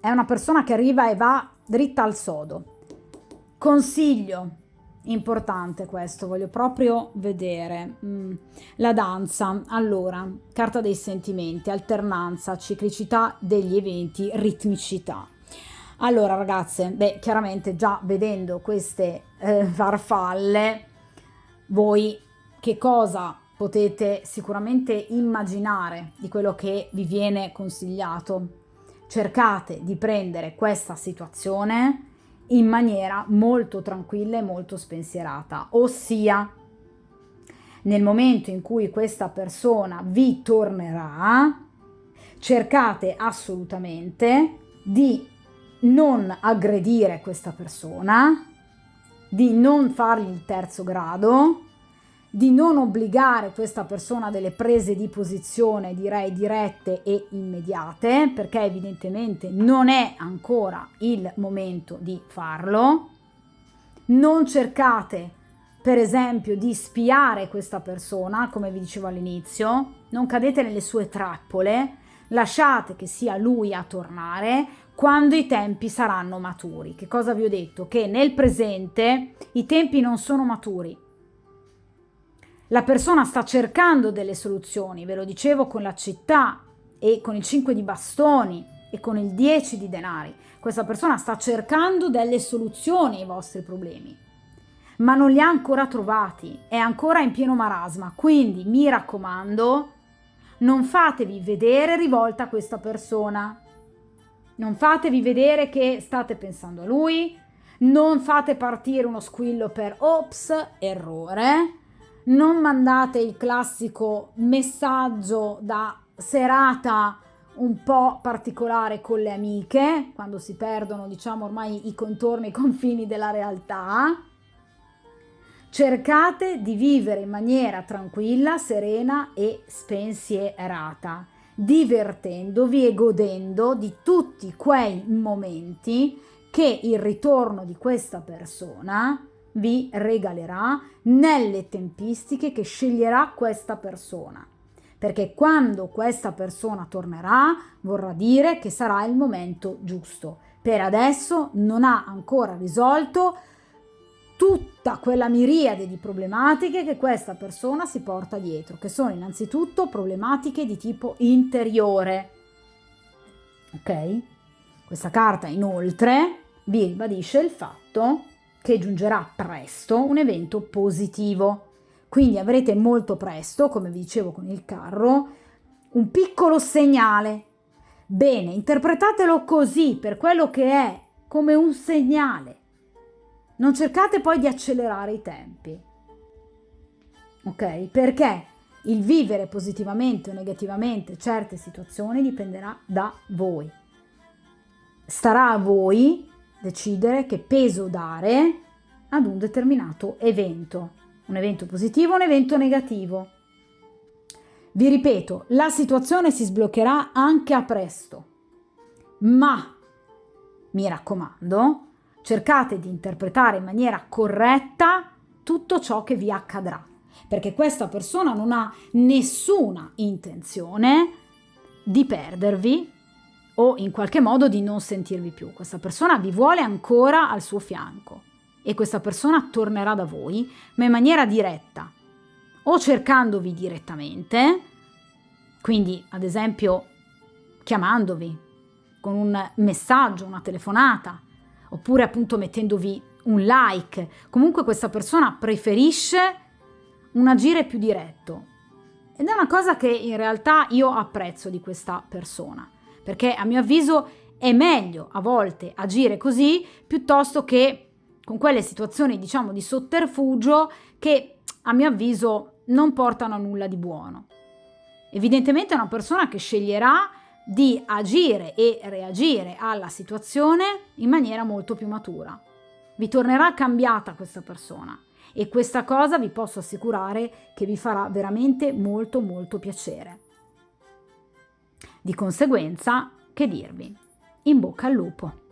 È una persona che arriva e va dritta al sodo. Consiglio importante questo, voglio proprio vedere. La danza, allora, carta dei sentimenti, alternanza, ciclicità degli eventi, ritmicità. Allora ragazze, chiaramente già vedendo queste farfalle, voi che cosa potete sicuramente immaginare di quello che vi viene consigliato? Cercate di prendere questa situazione in maniera molto tranquilla e molto spensierata, ossia nel momento in cui questa persona vi tornerà, cercate assolutamente di non aggredire questa persona, di non fargli il terzo grado, di non obbligare questa persona a delle prese di posizione, direi dirette e immediate, perché evidentemente non è ancora il momento di farlo. Non cercate, per esempio, di spiare questa persona, come vi dicevo all'inizio, non cadete nelle sue trappole, lasciate che sia lui a tornare quando i tempi saranno maturi. Che cosa vi ho detto? Che nel presente i tempi non sono maturi. La persona sta cercando delle soluzioni, ve lo dicevo con la città e con il 5 di bastoni e con il 10 di denari. Questa persona sta cercando delle soluzioni ai vostri problemi, ma non li ha ancora trovati, è ancora in pieno marasma. Quindi mi raccomando, non fatevi vedere rivolta a questa persona, non fatevi vedere che state pensando a lui, non fate partire uno squillo per ops, errore. Non mandate il classico messaggio da serata un po' particolare con le amiche, quando si perdono, diciamo, ormai i contorni, i confini della realtà. Cercate di vivere in maniera tranquilla, serena e spensierata, divertendovi e godendo di tutti quei momenti che il ritorno di questa persona vi regalerà nelle tempistiche che sceglierà questa persona, perché quando questa persona tornerà vorrà dire che sarà il momento giusto. Per adesso non ha ancora risolto tutta quella miriade di problematiche che questa persona si porta dietro, che sono innanzitutto problematiche di tipo interiore. Ok? Questa carta inoltre vi ribadisce il fatto che giungerà presto un evento positivo. Quindi avrete molto presto, come vi dicevo con il carro, un piccolo segnale. Bene, interpretatelo così, per quello che è, come un segnale. Non cercate poi di accelerare i tempi. Ok? Perché il vivere positivamente o negativamente certe situazioni dipenderà da voi. Starà a voi decidere che peso dare ad un determinato evento, un evento positivo, un evento negativo. Vi ripeto, la situazione si sbloccherà anche a presto, ma mi raccomando, cercate di interpretare in maniera corretta tutto ciò che vi accadrà, perché questa persona non ha nessuna intenzione di perdervi o in qualche modo di non sentirvi più. Questa persona vi vuole ancora al suo fianco e questa persona tornerà da voi, ma in maniera diretta. o cercandovi direttamente, quindi ad esempio chiamandovi con un messaggio, una telefonata, oppure appunto mettendovi un like. Comunque questa persona preferisce un agire più diretto. Ed è una cosa che in realtà io apprezzo di questa persona, perché a mio avviso è meglio a volte agire così piuttosto che con quelle situazioni, diciamo, di sotterfugio che a mio avviso non portano a nulla di buono. Evidentemente è una persona che sceglierà di agire e reagire alla situazione in maniera molto più matura. Vi tornerà cambiata questa persona e questa cosa vi posso assicurare che vi farà veramente molto molto piacere. Di conseguenza, che dirvi? In bocca al lupo!